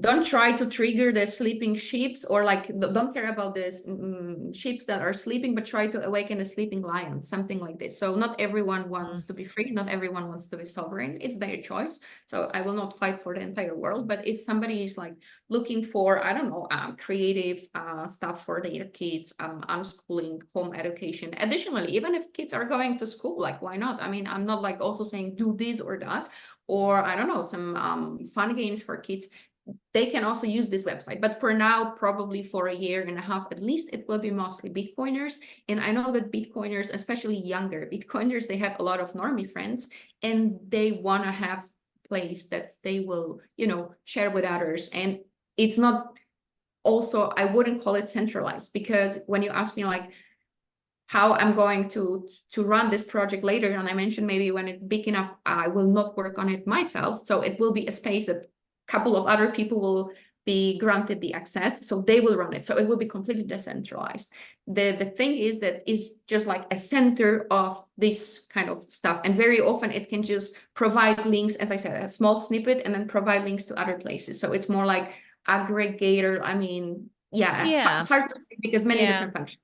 don't try to trigger the sleeping sheeps, or like don't care about this sheeps that are sleeping, but try to awaken the sleeping lion, something like this. So not everyone wants to be free, not everyone wants to be sovereign. It's their choice. So I will not fight for the entire world, but if somebody is like looking for, I don't know, creative stuff for their kids, unschooling, home education, additionally, even if kids are going to school, like why not? I mean, I'm not like also saying do this or that, or I don't know, some fun games for kids. They can also use this website, but for now, probably for a year and a half at least, it will be mostly Bitcoiners. And I know that Bitcoiners, especially younger Bitcoiners, they have a lot of normie friends, and they want to have place that they will, share with others. And it's not, also, I wouldn't call it centralized, because when you ask me like how I'm going to run this project later, and I mentioned maybe when it's big enough, I will not work on it myself. So it will be a space that couple of other people will be granted the access, so they will run it. So it will be completely decentralized. The thing is that is just like a center of this kind of stuff, and very often it can just provide links, as I said, a small snippet, and then provide links to other places. So it's more like aggregator. I mean, hard to say because many different functions.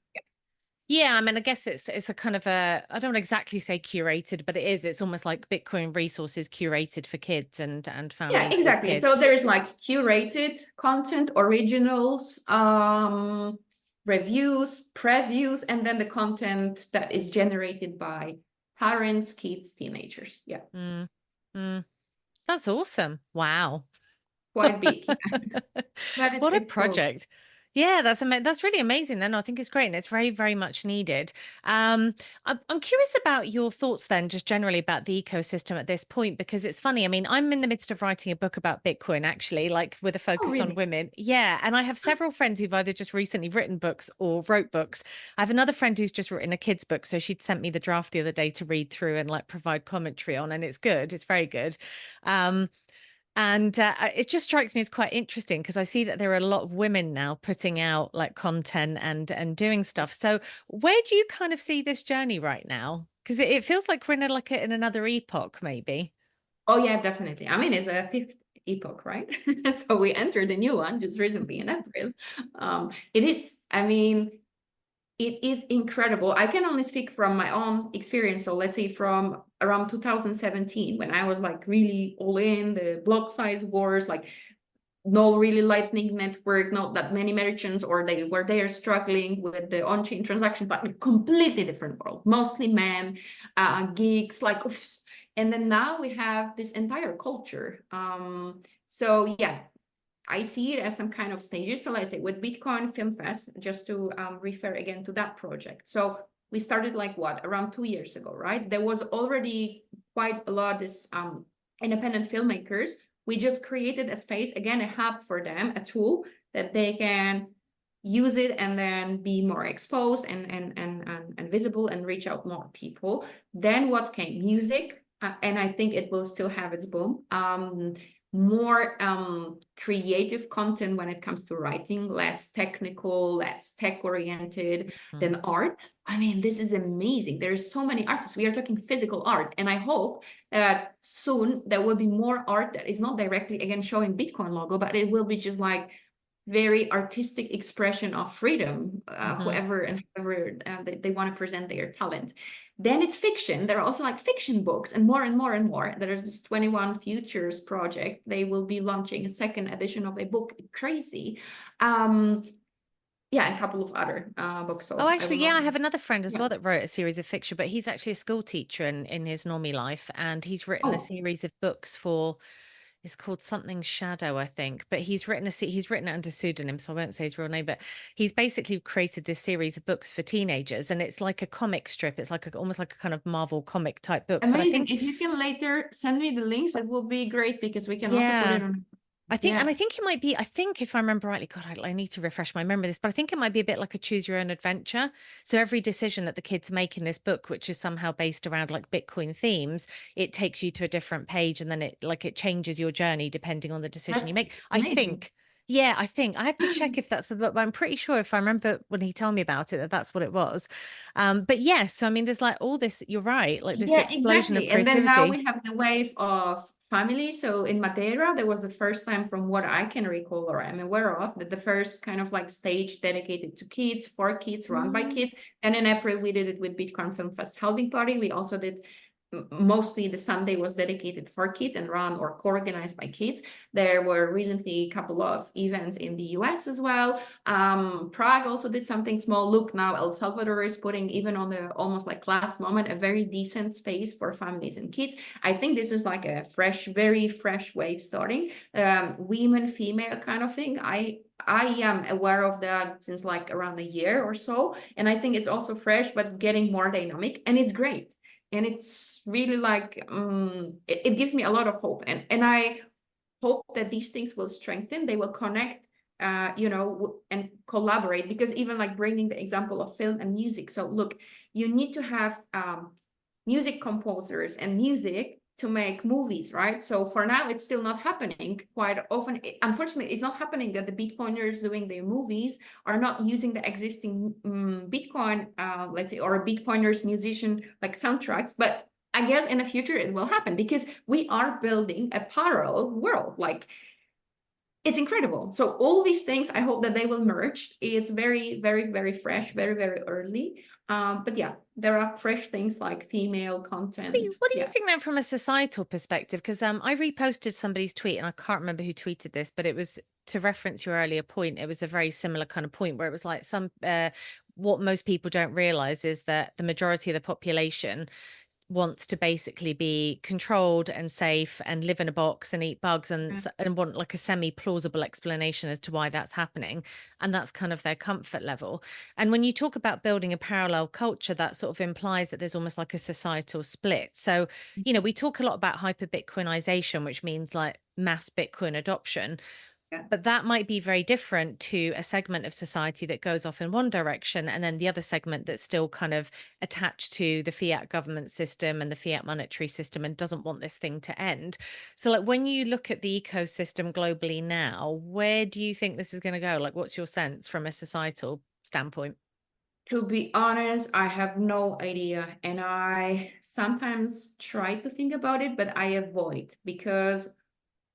Yeah, I mean, I guess it's a kind of I don't exactly say curated, but it is. It's almost like Bitcoin resources curated for kids and families. Yeah, exactly. With kids. So there's like curated content, originals, reviews, previews, and then the content that is generated by parents, kids, teenagers. Yeah. That's awesome. Wow. Quite big. Yeah. What a project. Cool. Yeah, that's really amazing. Then I think it's great, and it's very, very much needed. I'm curious about your thoughts then, just generally about the ecosystem at this point, because it's funny. I mean, I'm in the midst of writing a book about Bitcoin, actually, like with a focus on women. Yeah, and I have several friends who've either just recently written books or wrote books. I have another friend who's just written a kid's book, so she'd sent me the draft the other day to read through and like provide commentary on, and it's good. It's very good. And it just strikes me as quite interesting, because I see that there are a lot of women now putting out like content and doing stuff. So where do you kind of see this journey right now? Because it feels like we're in another epoch, maybe. Oh yeah, definitely. I mean, it's a fifth epoch, right? So we entered a new one just recently in April. It is, I mean, it is incredible. I can only speak from my own experience. So let's say from around 2017, when I was like really all in the block size wars, like no really lightning network, not that many merchants, or they were there struggling with the on-chain transaction, but a completely different world, mostly men, geeks, like, and then now we have this entire culture. So yeah, I see it as some kind of stages. So let's say with Bitcoin Film Fest, just to refer again to that project. So we started like around 2 years ago, right? There was already quite a lot of this independent filmmakers. We just created a space, again, a hub for them, a tool that they can use it and then be more exposed and visible and reach out more people. Then what came? Music. And I think it will still have its boom. More creative content when it comes to writing, less technical, less tech oriented than art. I mean, this is amazing. There is so many artists. We are talking physical art, and I hope that soon there will be more art that is not directly again showing Bitcoin logo, but it will be just like very artistic expression of freedom, whoever and however they want to present their talent. Then it's fiction. There are also like fiction books, and more and more and more. There's this 21 Futures project. They will be launching a second edition of a book. Crazy. Yeah, a couple of other books. So actually, I have another friend as well that wrote a series of fiction, but he's actually a school teacher in his normie life, and he's written a series of books for, It's called something Shadow, I think, but he's written he's written it under pseudonym, so I won't say his real name, but he's basically created this series of books for teenagers, and it's like a comic strip. It's like almost like a kind of Marvel comic type book. But I Amazing. think, If you can later send me the links, it will be great because we can also put yeah, it on. and I think it might be, I think if I remember rightly, God, I need to refresh my memory of this, but I think it might be a bit like a choose your own adventure. So every decision that the kids make in this book, which is somehow based around like Bitcoin themes, it takes you to a different page, and then it changes your journey depending on the decision you make. That's I amazing. think, yeah, I think I have to check if that's the book, but I'm pretty sure if I remember when he told me about it, that that's what it was. But yes, I mean, there's like all this, you're right, like this Yeah, explosion of exactly. And then now creativity. we have the wave of family. So in Madeira, there was the first time from what I can recall or I'm aware of that the first kind of like stage dedicated to kids, for kids, run by Mm. kids. And in April, we did it with Bitcoin Film Fest Halving Party. We also did mostly the Sunday was dedicated for kids and run or co-organized by kids. There were recently a couple of events in the US as well. Prague also did something small. Look, now El Salvador is putting, even on the almost like last moment, a very decent space for families and kids. I think this is like a fresh, very fresh wave starting. Women, female kind of thing. I am aware of that since like around a year or so. And I think it's also fresh, but getting more dynamic. And it's great. And it's really like, it gives me a lot of hope. And I hope that these things will strengthen, they will connect, and collaborate, because even like bringing the example of film and music. So look, you need to have music composers and music to make movies, right? So for now, it's still not happening quite often. Unfortunately, it's not happening that the Bitcoiners doing their movies are not using the existing Bitcoin, let's say, or Bitcoiners musician like soundtracks. But I guess in the future it will happen because we are building a parallel world. Like, it's incredible. So all these things, I hope that they will merge. It's very, very, very fresh, very, very early. But yeah, there are fresh things like female content. What do you Yeah. think then from a societal perspective? Because I reposted somebody's tweet and I can't remember who tweeted this, but it was to reference your earlier point. It was a very similar kind of point where it was like what most people don't realize is that the majority of the population wants to basically be controlled and safe and live in a box and eat bugs and want like a semi-plausible explanation as to why that's happening, and that's kind of their comfort level. And when you talk about building a parallel culture, that sort of implies that there's almost like a societal split. So we talk a lot about hyper Bitcoinization, which means like mass Bitcoin adoption. Yeah. But that might be very different to a segment of society that goes off in one direction, and then the other segment that's still kind of attached to the fiat government system and the fiat monetary system and doesn't want this thing to end. So, like, when you look at the ecosystem globally now, where do you think this is going to go? Like, what's your sense from a societal standpoint? To be honest, I have no idea. And I sometimes try to think about it, but I avoid because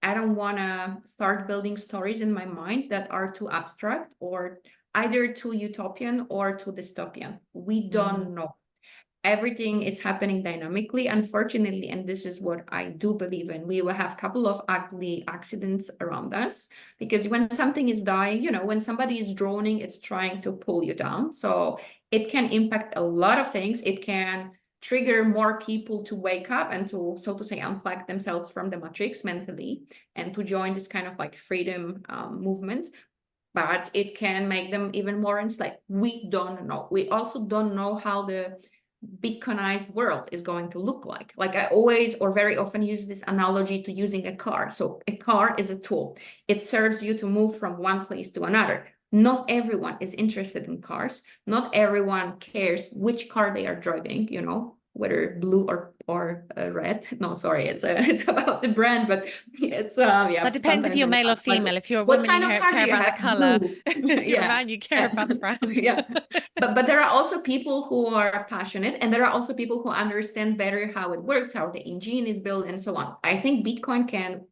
I don't want to start building stories in my mind that are too abstract or either too utopian or too dystopian. We don't know. Everything is happening dynamically, unfortunately, and this is what I do believe in. We will have a couple of ugly accidents around us because when something is dying, when somebody is droning, it's trying to pull you down. So it can impact a lot of things. It can trigger more people to wake up and to, so to say, unplug themselves from the matrix mentally and to join this kind of like freedom movement. But it can make them even more enslaved. We don't know. We also don't know how the Bitcoinized world is going to look like. Like I always or very often use this analogy to using a car. So a car is a tool. It serves you to move from one place to another. Not everyone is interested in cars. Not everyone cares which car they are driving, whether blue or red. No, sorry, it's about the brand, but it's That depends if sometimes you're it's male or like, female. If you're a what woman, kind you of car do care you about the have? color. Blue. If you're a Yeah. man, you care about the brand. Yeah. But there are also people who are passionate, and there are also people who understand better how it works, how the engine is built, and so on. I think Bitcoin can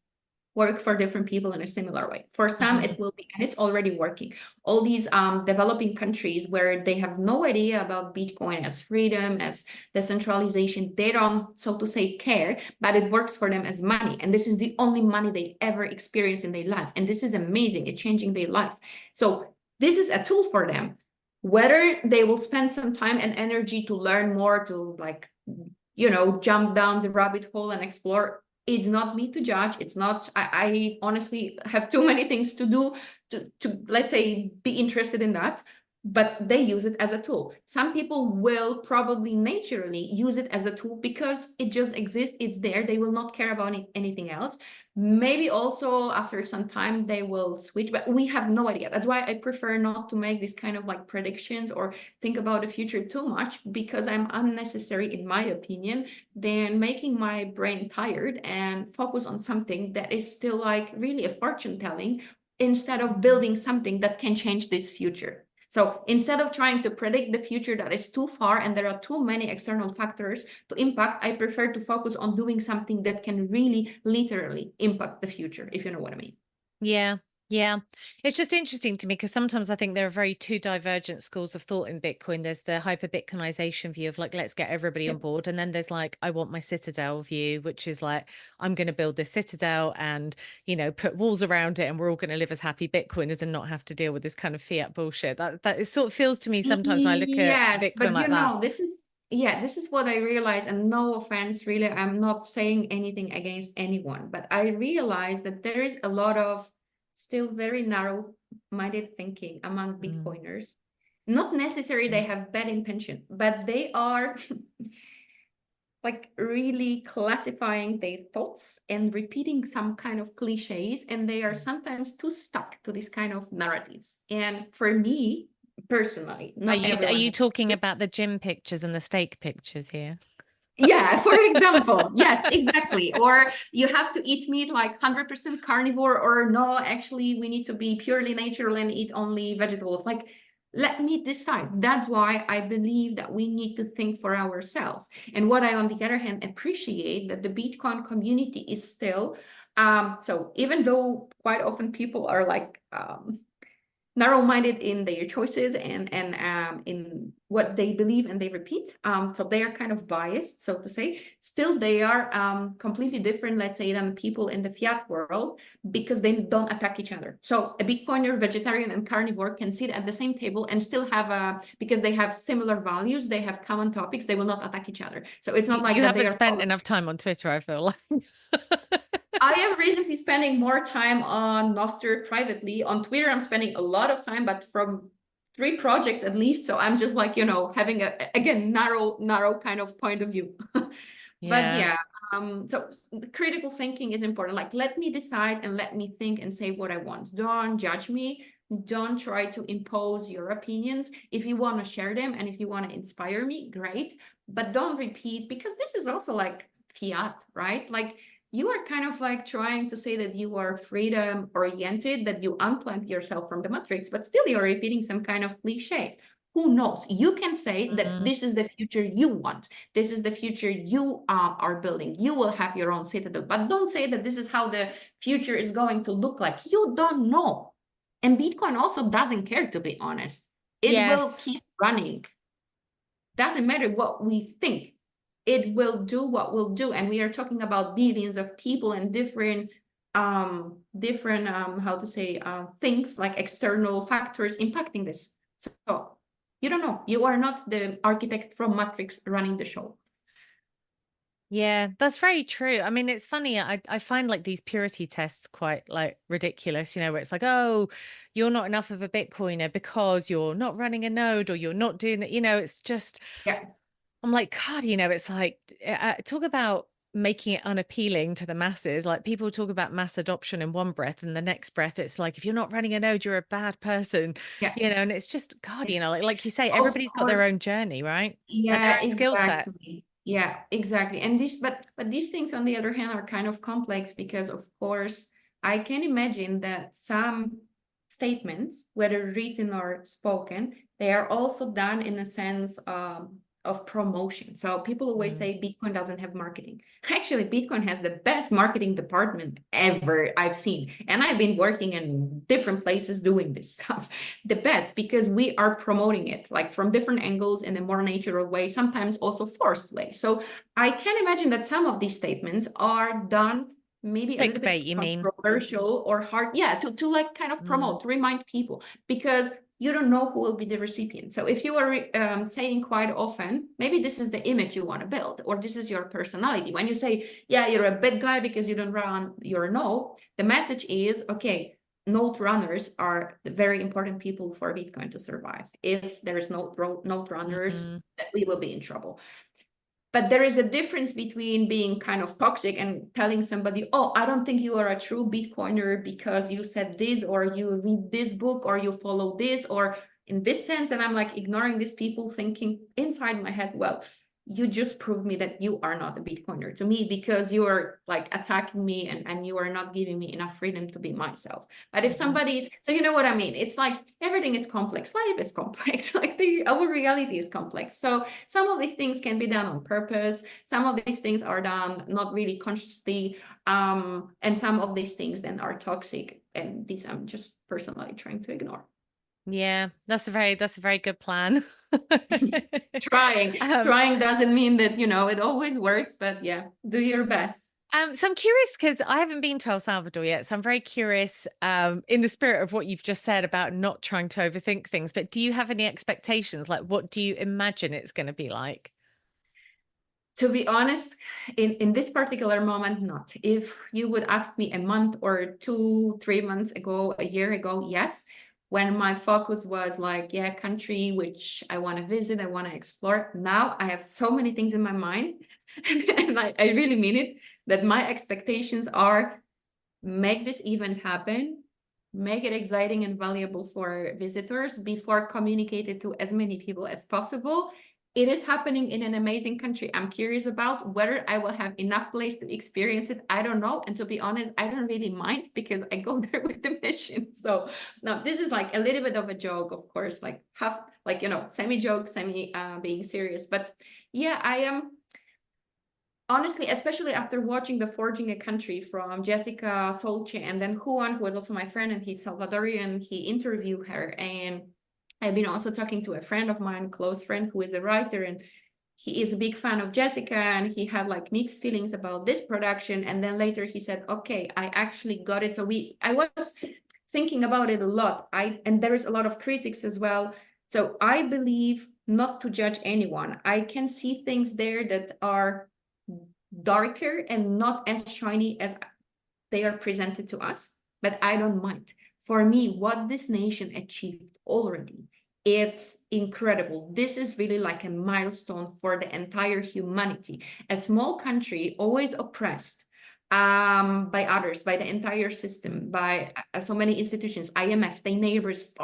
work for different people in a similar way. For some, it will be, and it's already working. All these developing countries where they have no idea about Bitcoin as freedom, as decentralization, they don't, so to say, care, but it works for them as money. And this is the only money they ever experience in their life. And this is amazing. It's changing their life. So this is a tool for them. Whether they will spend some time and energy to learn more, to like, jump down the rabbit hole and explore, It's not me to judge. It's not, I honestly have too many things to do to let's say be interested in that, but they use it as a tool. Some people will probably naturally use it as a tool because it just exists, it's there, they will not care about anything else. Maybe also after some time they will switch, but we have no idea. That's why I prefer not to make this kind of like predictions or think about the future too much, because I'm unnecessary, in my opinion, than making my brain tired and focus on something that is still like really a fortune telling, instead of building something that can change this future. So instead of trying to predict the future that is too far and there are too many external factors to impact, I prefer to focus on doing something that can really literally impact the future, if you know what I mean. Yeah. Yeah. It's just interesting to me because sometimes I think there are very two divergent schools of thought in Bitcoin. There's the hyper Bitcoinization view of like, let's get everybody on board. And then there's like, I want my citadel view, which is like, I'm going to build this citadel and, you know, put walls around it and we're all going to live as happy Bitcoiners and not have to deal with this kind of fiat bullshit. That it sort of feels to me sometimes when I look at Yes, Bitcoin but like you that. know, this is what I realize, and no offense, really, I'm not saying anything against anyone, but I realize that there is a lot of still very narrow-minded thinking among Bitcoiners. Not necessarily they have bad intention, but they are like really classifying their thoughts and repeating some kind of cliches, and they are sometimes too stuck to this kind of narratives. And for me, personally, Are not you everyone. talking about the gym pictures and the steak pictures here? Yeah, for example, yes, exactly. Or you have to eat meat like 100% carnivore, or no, actually, we need to be purely natural and eat only vegetables. Like, let me decide. That's why I believe that we need to think for ourselves. And what I, on the other hand, appreciate that the Bitcoin community is still, so even though quite often people are like, narrow-minded in their choices and in what they believe and they repeat, so they are kind of biased, so to say. Still they are completely different, let's say, than people in the fiat world, because they don't attack each other. So a Bitcoiner, vegetarian and carnivore can sit at the same table and still have because they have similar values, they have common topics, they will not attack each other. So it's not like You that they haven't are spent enough time on Twitter, I feel like. I am recently spending more time on Nostr privately. On Twitter, I'm spending a lot of time, but from 3 projects at least. So I'm just like, you know, having a, again, narrow kind of point of view. But Yeah. yeah, so critical thinking is important. Like, let me decide and let me think and say what I want. Don't judge me. Don't try to impose your opinions. If you want to share them and if you want to inspire me, great. But don't repeat, because this is also like fiat, right? Like, you are kind of like trying to say that you are freedom oriented, that you unplug yourself from the matrix, but still you're repeating some kind of cliches. Who knows? You can say that this is the future you want. This is the future you are building. You will have your own citadel, but don't say that this is how the future is going to look like. You don't know. And Bitcoin also doesn't care, to be honest. It will Yes. keep running. Doesn't matter what we think, it will do what will do. And we are talking about billions of people and different how to say things like external factors impacting this. So you don't know, you are not the architect from Matrix running the show. Yeah, that's very true. I mean, it's funny. I find like these purity tests quite like ridiculous, you know, where it's like, oh, you're not enough of a Bitcoiner because you're not running a node or you're not doing that. You know, it's just, Yeah, I'm like, God, you know, it's like, talk about making it unappealing to the masses. Like people talk about mass adoption in one breath and the next breath, it's like, if you're not running a node, you're a bad person, yeah, you know, and it's just, God, you know, like you say, of everybody's got their course. own journey, right? And their Yeah, own skill set. exactly. Yeah, exactly. And this, but these things, on the other hand, are kind of complex, because of course I can imagine that some statements, whether written or spoken, they are also done in a sense of promotion. So people always say Bitcoin doesn't have marketing. Actually, Bitcoin has the best marketing department ever I've seen. And I've been working in different places doing this stuff. The best, because we are promoting it like from different angles in a more natural way, sometimes also forced way. So I can imagine that some of these statements are done maybe a little bit Clickbait, you mean? controversial or hard, yeah, to like kind of promote, to remind people, because you don't know who will be the recipient. So if you are saying quite often, maybe this is the image you want to build, or this is your personality. When you say, yeah, you're a bad guy because you don't run your node, the message is, okay, node runners are the very important people for Bitcoin to survive. If there's no node runners, we will be in trouble. But there is a difference between being kind of toxic and telling somebody, oh, I don't think you are a true Bitcoiner because you said this, or you read this book, or you follow this, or in this sense. And I'm like ignoring these people, thinking inside my head, well, you just proved me that you are not a Bitcoiner to me, because you are like attacking me and you are not giving me enough freedom to be myself. But if somebody's, so you know what I mean? It's like everything is complex. Life is complex. Like our reality is complex. So some of these things can be done on purpose. Some of these things are done not really consciously. And some of these things then are toxic. And these I'm just personally trying to ignore. Yeah, that's a very good plan. Trying doesn't mean that, you know, it always works, but yeah, do your best. So I'm curious because I haven't been to El Salvador yet. So I'm very curious, in the spirit of what you've just said about not trying to overthink things, but do you have any expectations? Like, what do you imagine it's going to be like? To be honest, in this particular moment, not. If you would ask me a month or 2, 3 months ago, a year ago, yes. When my focus was like, yeah, country which I want to visit, I want to explore. Now I have so many things in my mind, and I really mean it, that my expectations are make this event happen, make it exciting and valuable for visitors before communicated to as many people as possible. It is happening in an amazing country. I'm curious about whether I will have enough place to experience it. I don't know. And to be honest, I don't really mind because I go there with the mission. So now this is like a little bit of a joke, of course, like half, like, you know, semi-joke, semi being serious. But yeah, I am honestly, especially after watching the Forging a Country from Jessica Solche, and then Juan, who was also my friend, and he's Salvadorian, he interviewed her. And I've been also talking to a friend of mine, close friend, who is a writer, and he is a big fan of Jessica, and he had like mixed feelings about this production. And then later he said, okay, I actually got it. So I was thinking about it a lot. And there is a lot of critics as well. So I believe not to judge anyone. I can see things there that are darker and not as shiny as they are presented to us, but I don't mind. For me, what this nation achieved already, it's incredible. This is really like a milestone for the entire humanity. A small country, always oppressed by others, by the entire system, by so many institutions, IMF, their neighbors,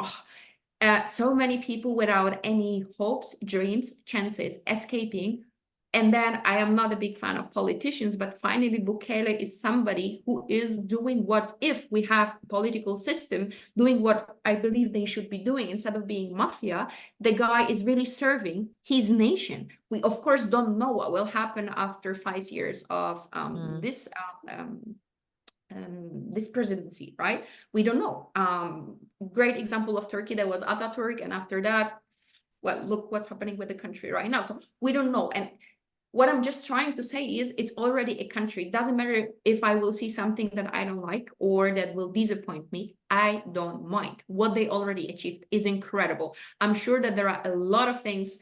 so many people without any hopes, dreams, chances, escaping. And then I am not a big fan of politicians, but finally Bukele is somebody who is doing what, if we have a political system, doing what I believe they should be doing instead of being mafia. The guy is really serving his nation. We, of course, don't know what will happen after 5 years of this presidency, right? We don't know. Great example of Turkey, that was Ataturk, and after that, well, look what's happening with the country right now. So we don't know. And what I'm just trying to say is it's already a country. It doesn't matter if I will see something that I don't like or that will disappoint me. I don't mind. What they already achieved is incredible. I'm sure that there are a lot of things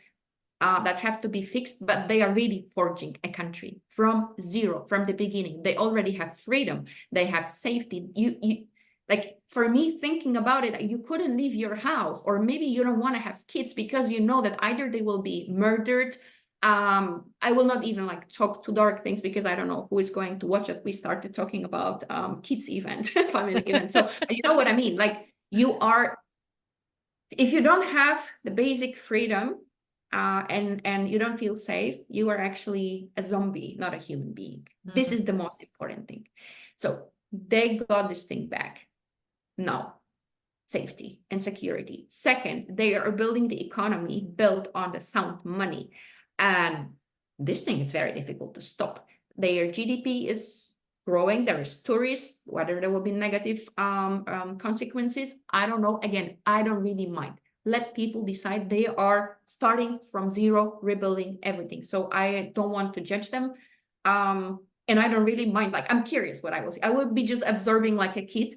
that have to be fixed, but they are really forging a country from zero, from the beginning. They already have freedom. They have safety. You like, for me, thinking about it, you couldn't leave your house, or maybe you don't want to have kids because you know that either they will be murdered. I will not even like talk to dark things because I don't know who is going to watch it. We started talking about kids event, family event. So you know what I mean? Like, you are, if you don't have the basic freedom and you don't feel safe, you are actually a zombie, not a human being. This is the most important thing. So they got this thing back. Now, safety and security. Second, they are building the economy built on the sound money. And this thing is very difficult to stop. Their GDP is growing. There is tourists, whether there will be negative consequences, I don't know. Again, I don't really mind. Let people decide. They are starting from zero, rebuilding everything. So I don't want to judge them. And I don't really mind. Like, I'm curious what I will see. I will be just absorbing like a kid,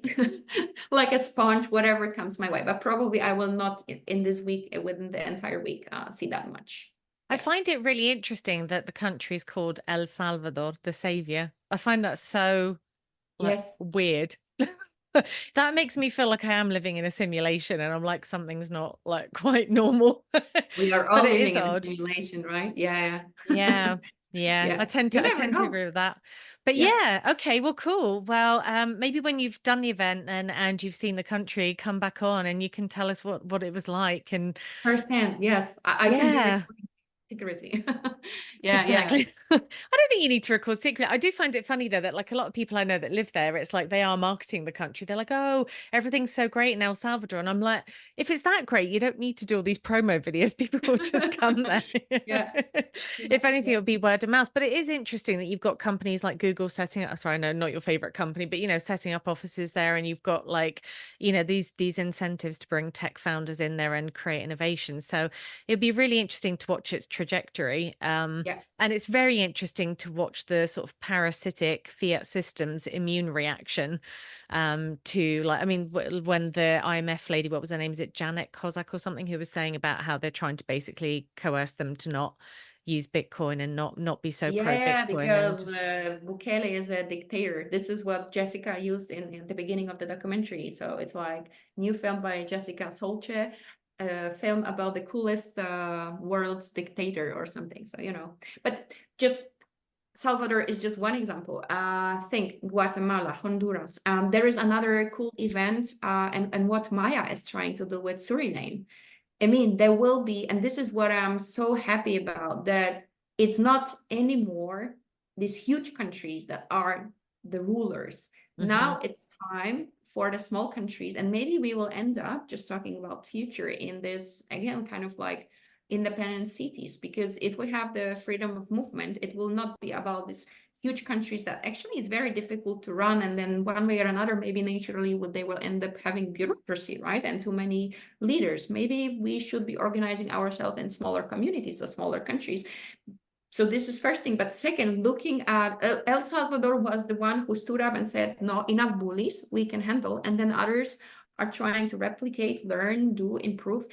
like a sponge, whatever comes my way. But probably I will not in this week, within the entire week, see that much. I Yeah. find it really interesting that the country is called El Salvador, the savior. I find that so like Yes. weird. That makes me feel like I am living in a simulation and I'm like something's not like quite normal. We are But all it is living in a odd. simulation, right? Yeah. Yeah. Yeah. Yeah. I You never tend to know. agree with that. But Yeah. yeah, okay, well, cool. Well, maybe when you've done the event and you've seen the country, come back on and you can tell us what it was like. And Firsthand. Yes. I can be yeah. recording secretly. Yeah. Yeah. Exactly. I don't think you need to record secret. I do find it funny though that like a lot of people I know that live there, it's like they are marketing the country. They're like, oh, everything's so great in El Salvador. And I'm like, if it's that great, you don't need to do all these promo videos. People will just come there. Yeah. If anything, Yeah. it'll be word of mouth. But it is interesting that you've got companies like Google setting up, sorry, I know not your favorite company, but you know, setting up offices there, and you've got like, you know, these incentives to bring tech founders in there and create innovation. So it'd be really interesting to watch its trajectory. Yeah. And it's very interesting to watch the sort of parasitic fiat systems immune reaction to like, I mean, when the IMF lady, what was her name? Is it Janet Kozak or something, who was saying about how they're trying to basically coerce them to not use Bitcoin and not be so pro Yeah, Bitcoin. because And Bukele is a dictator. This is what Jessica used in the beginning of the documentary. So it's like new film by Jessica Solche, a film about the coolest world's dictator or something. So, you know, but just Salvador is just one example. Think Guatemala, Honduras. There is another cool event, and what Maya is trying to do with Suriname. I mean, there will be, and this is what I'm so happy about, that it's not anymore these huge countries that are the rulers. mhm. Now it's time for the small countries, and maybe we will end up just talking about future in this, again, kind of like independent cities, because if we have the freedom of movement, it will not be about these huge countries that actually is very difficult to run, and then one way or another, maybe naturally they will end up having bureaucracy, right, and too many leaders. Maybe we should be organizing ourselves in smaller communities or smaller countries. So this is first thing. But second, looking at El Salvador was the one who stood up and said, no, enough bullies, we can handle. And then others are trying to replicate, learn, do, improve.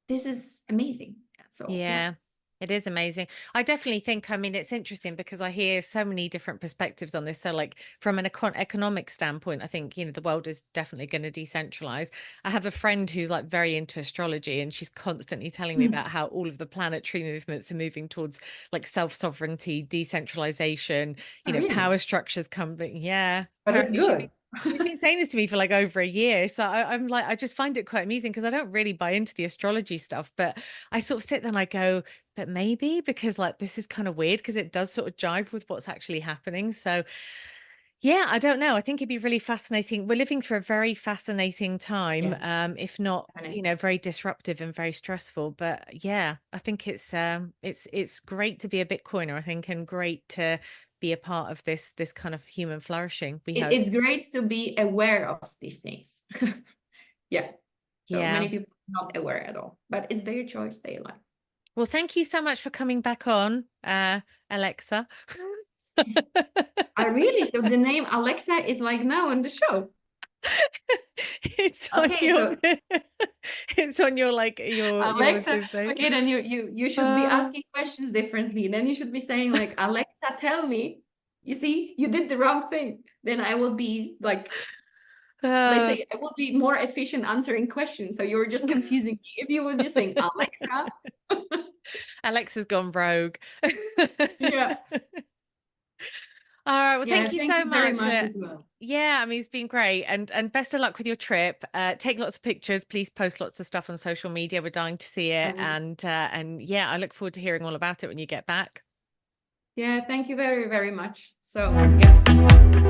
This is amazing. So yeah. Yeah, it is amazing. I definitely think, I mean, it's interesting because I hear so many different perspectives on this. So like from an economic standpoint, I think, you know, the world is definitely going to decentralize. I have a friend who's like very into astrology, and she's constantly telling me about how all of the planetary movements are moving towards like self-sovereignty, decentralization, Oh, you know, really? power structures coming. Yeah, But it's apparently good. she's been saying this to me for like over a year. So I'm like, I just find it quite amusing because I don't really buy into the astrology stuff, but I sort of sit there and I go, but maybe, because like this is kind of weird because it does sort of jive with what's actually happening. So yeah, I don't know. I think it'd be really fascinating. We're living through a very fascinating time, Yeah, if not, you definitely. know, very disruptive and very stressful. But yeah, I think it's great to be a Bitcoiner, I think, and great to be a part of this kind of human flourishing, we hope. It's great to be aware of these things. Yeah. So Yeah. many people are not aware at all, but it's their choice, they like. Well, thank you so much for coming back on, Alexa. I really, so the name Alexa is like now on the show. It's on Okay, your so it's on your like your Alexa, assistant. okay, then you should be Uh, asking questions differently. Then you should be saying like, Alexa, tell me, you see, you did the wrong thing. Then I will be like, let's uh, say I will be more efficient answering questions. So you're just confusing me. If you were just saying Alexa. Alexa's gone rogue. Yeah. All right. Well, Yeah, thank you thank so you very much. much as well. Yeah, I mean, it's been great, and best of luck with your trip. Take lots of pictures. Please post lots of stuff on social media. We're dying to see I it, will. and yeah, I look forward to hearing all about it when you get back. Yeah, thank you very, very much. So, yes.